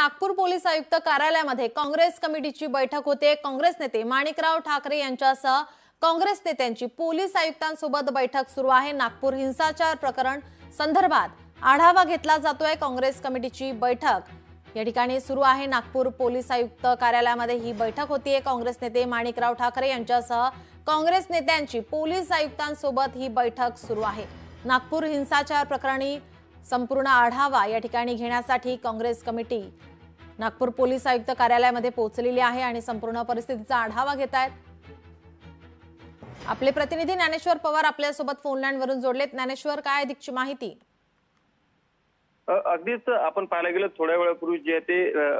Nagpur police आयुक्त कार्यालयामध्ये काँग्रेस कमिटीची बैठक होते। काँग्रेस नेते माणिकराव ठाकरे यांच्यासह काँग्रेस नेत्यांची पोलीस आयुक्तांसोबत बैठक सुरू आहे। नागपूर हिंसाचार प्रकरण संदर्भात आढावा घेतला जातोय। काँग्रेस कमिटीची बैठक या ठिकाणी सुरू आहे। नागपूर पोलीस आयुक्त कार्यालयामध्ये ही बैठक होतीये। काँग्रेस नेते माणिकराव ठाकरे यांच्यासह काँग्रेस नेत्यांची पोलीस आयुक्तांसोबत ही बैठक सुरू आहे। नागपूर हिंसाचार प्रकरणी संपूर्ण आढावा या ठिकाणी घेण्यासाठी काँग्रेस कमिटी नागपूर पोलीस आयुक्त कार्यालयामध्ये पोहोचलेली आहे आणि संपूर्ण परिस्थितीचा आढावा घेत आहेत। आपले प्रतिनिधी ज्ञानेश्वर पवार आपल्यासोबत फोन लाईन वरून जोडलेत। ज्ञानेश्वर, काय अधिकची माहिती? अगदीच आपण पाहायला गेलं थोड्या वेळापूर्वी जे ते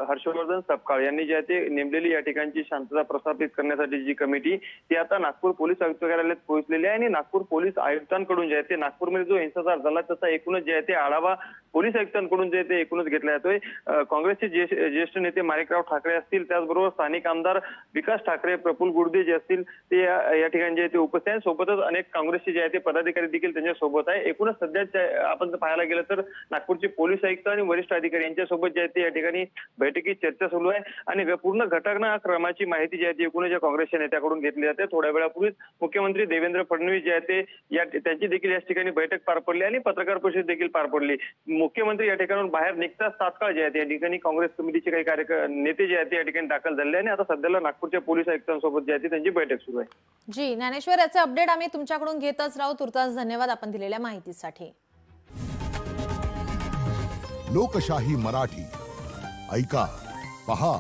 हर्षवर्धन सपकाळ यांनी जे ते नेमलेली या ठिकाणची शांतता प्रस्थापित करण्यासाठी जी कमिटी ती आता नागपूर पोलीस आयुक्त कार्यालयात पोहोचलेली आहे आणि नागपूर पोलीस आयुक्तांकडून जे ते नागपूरमध्ये जो हिंसाचार झाला त्याचा एकूणच जे ते आढावा पोलीस आयुक्तांकडून जे ते एकूणच घेतला जातोय। काँग्रेसचे ज्येष्ठ नेते माणिकराव ठाकरे असतील, त्याचबरोबर स्थानिक आमदार विकास ठाकरे, प्रफुल्ल गुर्दे जे असतील ते या ठिकाणी जे ते उपस्थित आहेत। सोबतच अनेक काँग्रेसचे जे ते पदाधिकारी देखील त्यांच्या सोबत आहे। एकूणच सध्या आपण पाहायला गेलं तर नागपूरचे पोलीस आयुक्त आणि वरिष्ठ अधिकारी यांच्यासोबत जे ते या ठिकाणी बैठकीत चर्चा सुरू आहे आणि पूर्ण घटनाक्रमाची माहिती जी आहे ती एकूणच काँग्रेसच्या नेत्याकडून घेतली जाते। थोड्या वेळापूर्वीच मुख्यमंत्री देवेंद्र फडणवीस जे ते त्यांची देखील या ठिकाणी बैठक पार पडली आणि पत्रकार परिषद देखील पार पडली। मुख्यमंत्री या ठिकाणाहून बाहेर निघताच तात्काळ जे आहे या ठिकाणी काँग्रेस कमिटीचे काही नेते जे आहेत या ठिकाणी दाखल झाले आणि आता सध्याला नागपूरच्या पोलीस आयुक्तांसोबत जे आहे त्यांची बैठक सुरू आहे। जी ज्ञानेश्वर, याचे अपडेट आम्ही तुमच्याकडून घेतच राहू। तुर्तास धन्यवाद आपण दिलेल्या माहितीसाठी। लोकशाही मराठी ऐका, पहा,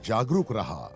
जागरूक रहा।